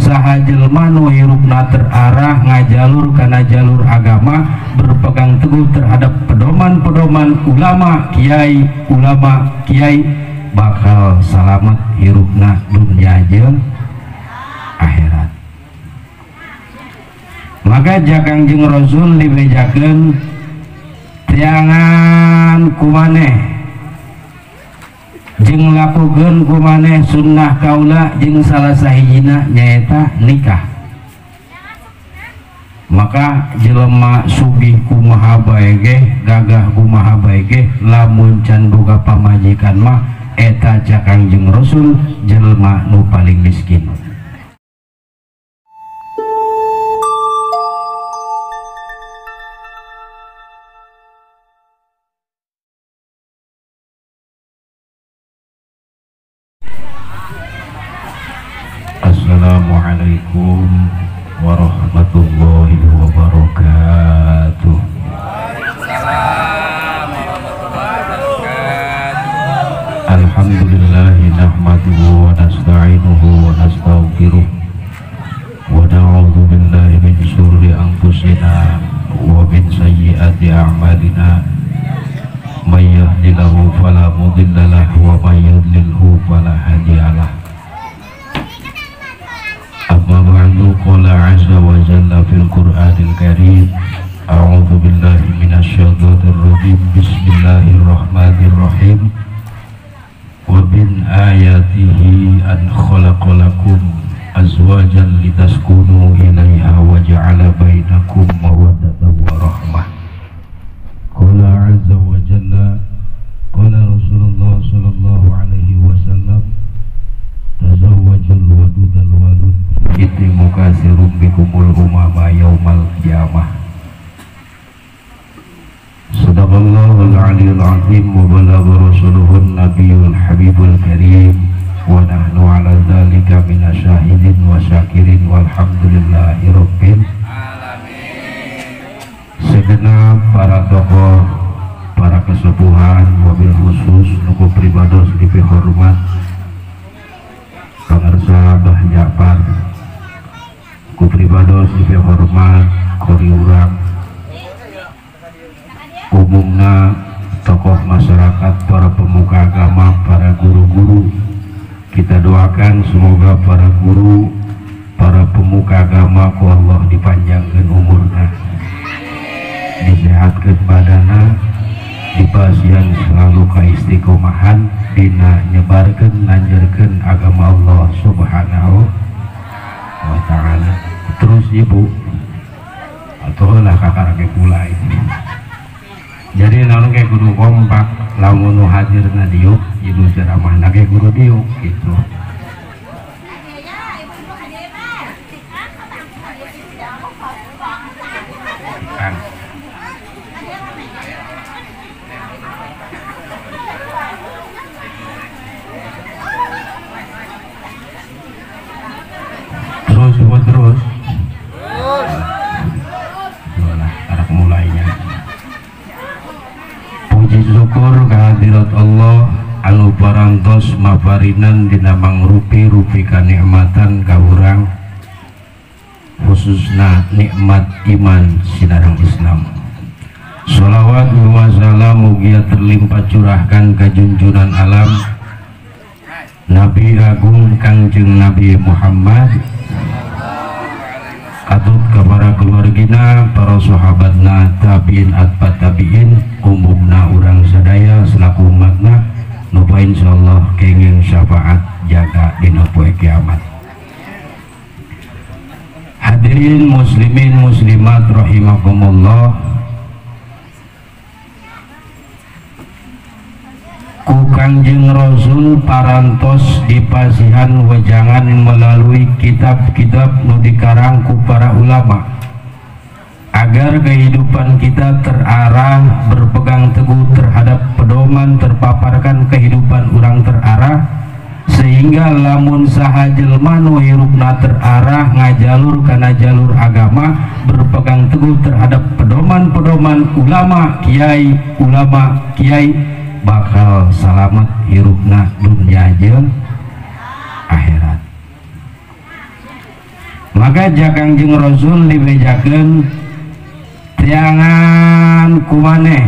saha jelma nu hirupna terarah ngajalur kana jalur agama, berpegang teguh terhadap pedoman-pedoman ulama kiai bakal salamet hirupna dunya jeung akhirat. Maka jakang jeung Rasul dibejakeun tiangan kumaneh jeung lakukeun kumaneh sunnah kaula jeung salah sahijina nyaeta nikah. Maka jelema sugih kumaha bae ge, gagah kumaha bae ge, lamun can boga pamajikan mah eta jakang jeung Rasul jelema nu paling miskin. Assalamualaikum warahmatullahi wabarakatuh. Alhamdulillahi nahmaduhu wa nasta'inuhu wa nastaghfiruh wa na'udzu billahi min syururi anfusina wa min sayyiati a'malina. May yahdihillahu fala mudilla lahu wa may yudlilhu fala hadiyalah. Amma ba'du, qala azza wa jalla fil Qur'anil Karim, a'udzu billahi minasyaitonir rajim, bismillahirrahmanirrahim. Wa min ayatihi an khalaqalakum azwajan litaskunu ilaiha wa ja'ala bainakum mawaddatan wa rahmah. Qala azza wa jalla, qala Rasulullah sallallahu alaihi wasallam, tazawwajul wadudal walud itu mukasirum bikumul umama yaumal qiyamah. Sadaqallahul aliyul azim wa balagha rasuluhun nabiyul habibul karim wa nahnu ala dzalika minasyahidin wa syakirin walhamdulillahi rabbil alamin. Segenap para tokoh, para kesepuhan, wabil khusus nuku pribados dipihormat pangarsa Bah Ja'far, ku pribados dipihormat kori urang umumna tokoh masyarakat, para pemuka agama, para guru-guru. Kita doakan semoga para guru, para pemuka agama ku Allah dipanjangkan umurna, disehatkan badana, dipasihan selalu kaistiqomahan dina nyebarkan lanjarkan agama Allah subhanahu wa ta'ala. Terus ibu atau lah kakak rakyat mulai. Jadi lalu kayak guru kompak, lamun nu hadir na diuk, ibu ceramah na kayak guru diuk gitu. Terus itulah arah mulainya. Puji syukur kehadirat Allah anu parantos maparinan dina mangrupi kanikmatan ka urang, khususna nikmat iman sinareng Islam. Sholawat wa salam mugia terlimpah curahkan ka junjunan alam Nabi Agung Kangjeng Nabi Muhammad, atut kepada keluargina, para sahabatna, tabiin atbat tabiin, umumna urang sadaya selaku umatna, nupa insyaallah kenging syafaat jaga dina poe kiamat. Hadirin muslimin muslimat rahimakumullah, ku Kangjeng Rasul parantos dipasihan wejangan melalui kitab-kitab nu dikarang ku para ulama agar kehidupan kita terarah, berpegang teguh terhadap pedoman, terpaparkan kehidupan orang terarah, sehingga lamun saha jelma nu hirupna terarah ngajalur kana jalur agama, berpegang teguh terhadap pedoman-pedoman ulama kiai bakal salamet hirupna dunya jeung akhirat. maka jakang jeung Rasul dibejakeun tiangan kumaneh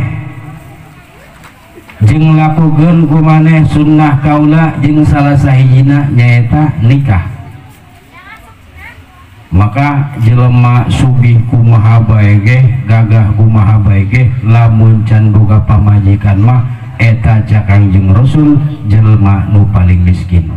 jeung lakukeun kumaneh sunnah kaula jeung salah sahijina nyaeta nikah. Maka jelema sugih kumaha bae ge gagah kumaha bae ge lamun can boga pamajikan mah eta jakang jeung Rasul jelema nu paling miskin,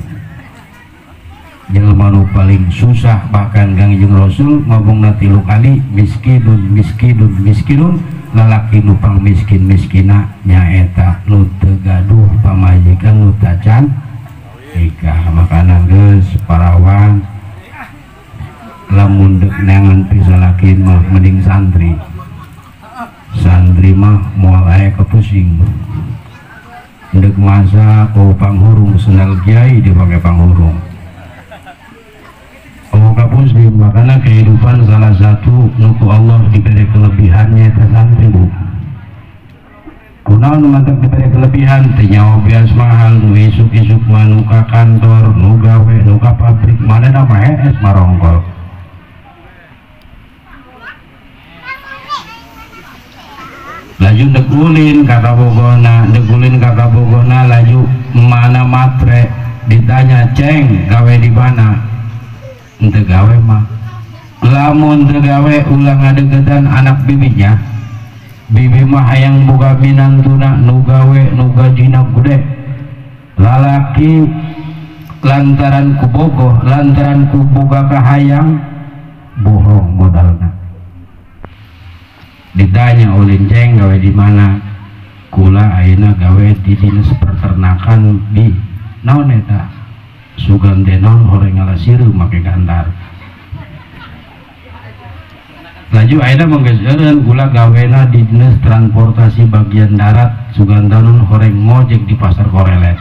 jelema nu paling susah. Bahkan Kangjeng Rasul ngomongna 3 kali miskinun miskinun miskinun, lalaki nu pang miskin miskina nyaeta nu teu gaduh pamajikan nu tacan nikah. Makana geus parawan lamun dek neangan pisalakin mah mending santri. Santri mah moal aya kepusing dek masa kau panghurung sendal kiai dipakai panghurung kau kapusing. Makanya kehidupan salah satu nuku Allah diberi kelebihannya ke santri bu. Kunaon mantap diberi kelebihan tenyawa bias mahal nu isuk-isuk manuka kantor nu gawe nuka pabrik mana nama es marongkol. Laju degulin kata bogona laju mana matre ditanya ceng gawe di mana ente gawe mah lamun teu gawe ulang ngadegetan anak bibinya bibi mah hayang boga minantuna nu gawe nu gajina gede lalaki lantaran ku bogoh lantaran ku boga kahayang bohong modalna. Ditanya ulin ceng gawe di mana kula ayeuna gawe di dinas peternakan di naon eta sugan denon horeng ngalasiru make gantar. Laju ayeuna manggeus eureun kula gawena di dinas transportasi bagian darat sugan denon horeng ngojek di pasar Korelet.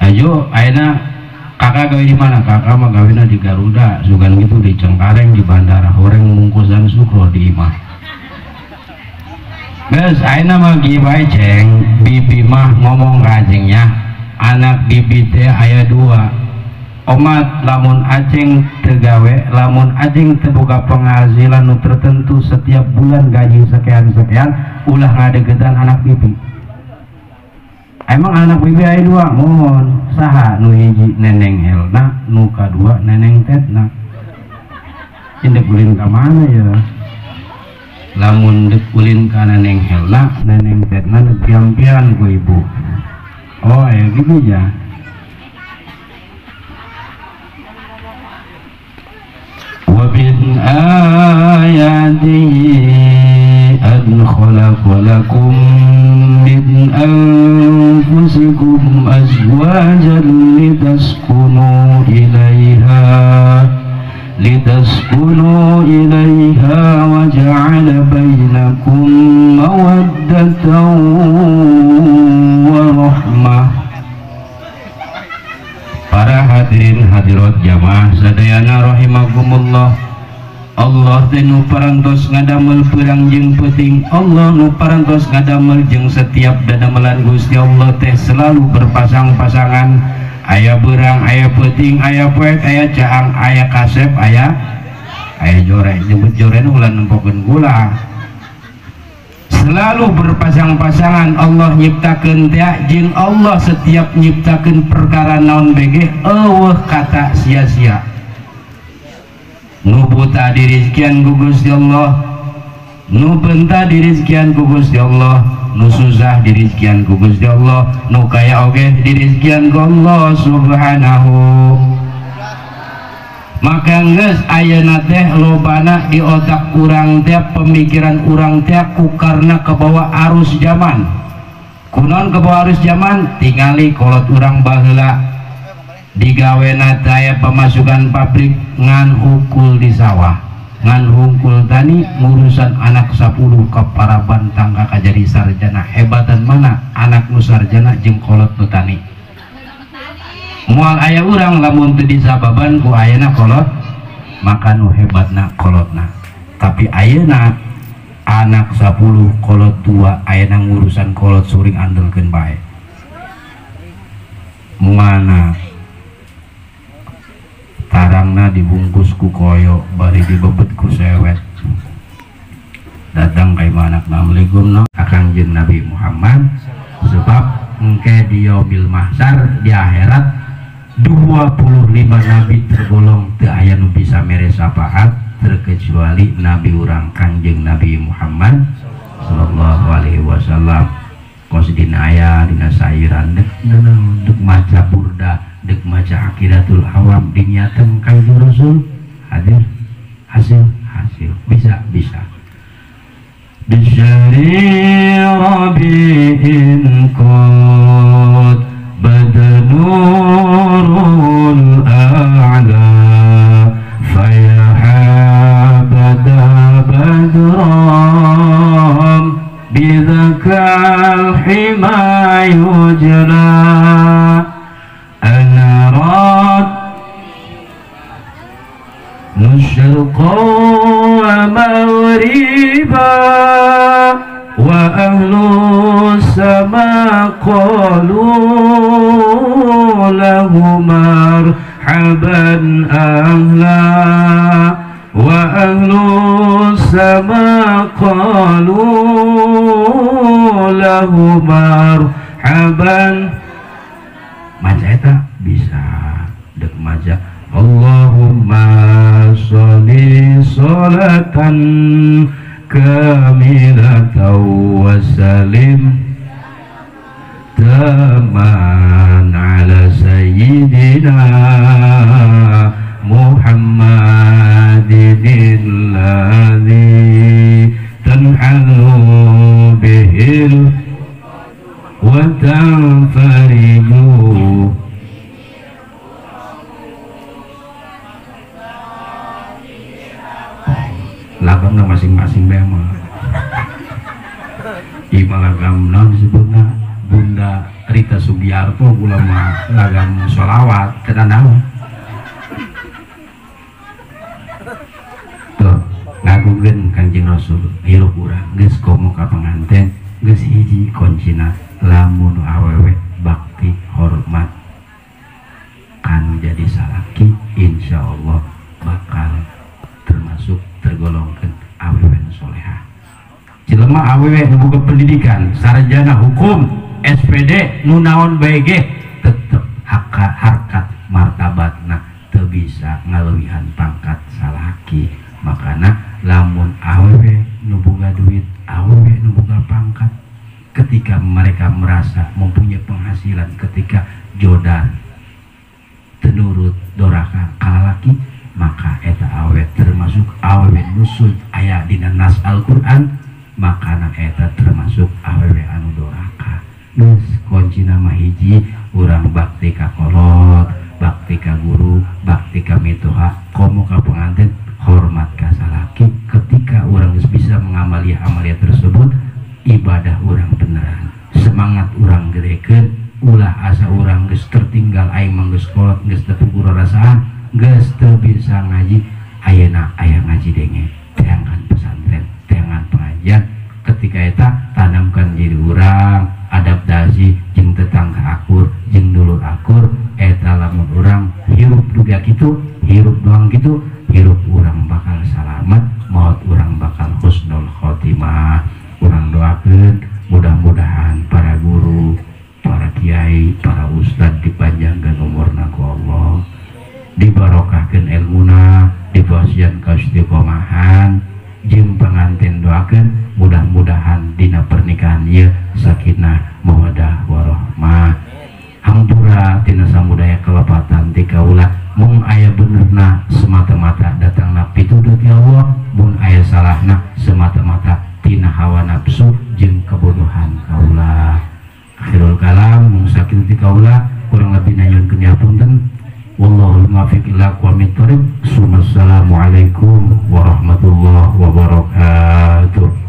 Laju ayeuna kakak gawe di mana? Kakak mah gawena di Garuda, sugan gitu di Cengkareng di bandara, horeng mungkusan sukro di imah. Guys, ayeuna mah gibae ceng, bibi mah ngomong kajengnya, anak bibi teh aya 2. Omat lamun aceng tegawe, lamun aceng terbuka penghasilan nu tertentu setiap bulan gaji sekian-sekian, ulah ngadegetan anak bibi. Emang anak bibi aya 2 mohon saha nu hiji neneng Helna nu kadua neneng Tetna indek ulin ka mana ya lamun dek ulin ka neneng Helna neneng Tetna pian-pian ku ibu. Oh ya gitu ya. Wa min ayatihi an khalaqa lakum min anfusikum azwajan litaskunu ilaiha wa ja'ala bainakum mawaddatan wa rahmah. Para hadirin hadirat jamaah sadayana rahimakumullah, Allah teh nu parantos ngadamel perang jeung peuting, Allah nu parantos ngadamel jeung setiap dadamelan Gusti Allah teh selalu berpasang-pasangan. Aya beurang, aya peuting, aya poek, aya caang, aya kasep, aya jore. Nyebut jore nu ulah nempokeun gula. Selalu berpasang-pasangan Allah nyiptakeun teh jeung Allah setiap nyiptakeun perkara naon bege eueuh kata sia-sia. Nu buta dirizkian ku Gusti Allah, nu benta dirizkian ku Gusti Allah, nu susah dirizkian ku Gusti Allah, nu kaya oge dirizkian ku Allah subhanahu. Maka geus ayeuna teh lobana di otak urang teh pemikiran urang teh ku karena kebawa arus zaman. Kunaon kebawa arus zaman? Tingali kolot urang baheula digawena daya pemasukan pabrik ngan hukul di sawah, ngan hukul tani ngurusan anak 10 ke paraban tangga kajadi sarjana. Hebatan mana anak nu sarjana jeung kolot nu tani. Moal aya urang lamun teu disababan ku ayeuna kolot, maka nu hebatna kolotna. Tapi ayeuna anak 10 kolot 2 ayeuna ngurusan kolot suring andelkeun bae. urangna dibungkus ku koyo bari dibebet ku sewet datang ka anak Assalamualaikum akang jeung Nabi Muhammad sebab engke di yaumil mahsyar di akhirat 25 nabi tergolong teu aya nu bisa mere syafaat terkecuali nabi urang Kangjeng Nabi Muhammad sallallahu alaihi wasallam. Kos dina aya dina sairan dek maca burda dek maca akiratul awam diniatan kanjeng Rasul hadir hasil bisa bisyari rabi'in qad badnurul a'la fayahabada badram bidhakal hima yujla anarat nusyarqa wa maghriba wa ahlu sama qalu lahu marhaban ahla wa ahlu sama qalu lahu marhaban. Maca eta bisa dek maca Allahumma sholli sholatan kamilatan wa salim taman ala sayyidina Muhammadin alladhi tanhalu bihil wa tanfariju lagamna masing-masing bema ima lagamna disebutna Bunda Rita Sugiarto gula mah lagam sholawat kada naon tuh ngagugeun Kanjeng Rasul hirup urang geus komo ka panganten geus hiji kuncina lamun awewe bakti hormat kan jadi salaki insyaallah bakal termasuk tergolongkan awewe soleha. Jelema awewe buka pendidikan sarjana hukum SPD nunaon BG tetep harkat martabatna teu bisa ngalewihan pangkat salaki. Makana lamun awewe nu boga duit awewe nu boga pangkat ketika mereka merasa mempunyai penghasilan ketika jodan tenurut doraka kalalaki maka eta awet termasuk awet nusud aya dina nas Al-Qur'an makana eta termasuk awewe anu doraka. Geus kuncina mah hiji urang bakti ka kolot bakti ka guru bakti ka mitoha komo ka pengantin hormat ka salaki ketika urang geus bisa mengamali amalia tersebut ibadah urang beneran semangat urang gerekeun ulah asa urang geus tertinggal aing mah geus kolot geus teu guru rasaan geus teu bisa ngaji ayeuna aya ngaji denge teangan pesantren teangan pengajian ketika eta tanamkan diri urang adaptasi jeung tetangga akur jeung dulur akur eta lamun urang hirup duga kitu hirup doang kitu hirup urang bakal salamet maut urang bakal husnul khotimah. Urang doakeun mudah-mudahan para guru para kiai para ustad dipanjangkeun umurna ku Allah dibarokahkeun ilmuna dipasian kaistiqomahan jeung panganten doakeun mudah-mudahan dina pernikahan ieu sakinah mawaddah warahmah hampura tina samudaya kelepatan ti kaula mun aya benerna semata-mata datangna pituduh ti Allah mun aya salahna semata-mata tina hawa nafsu jeung kebodohan kaula. Akhirul kalam mung sakitu ti kaula kurang lebih nanyunkeun dihapunten wallahul muwaffiq ila aqwamit thoriq. Assalamualaikum warahmatullahi wabarakatuh.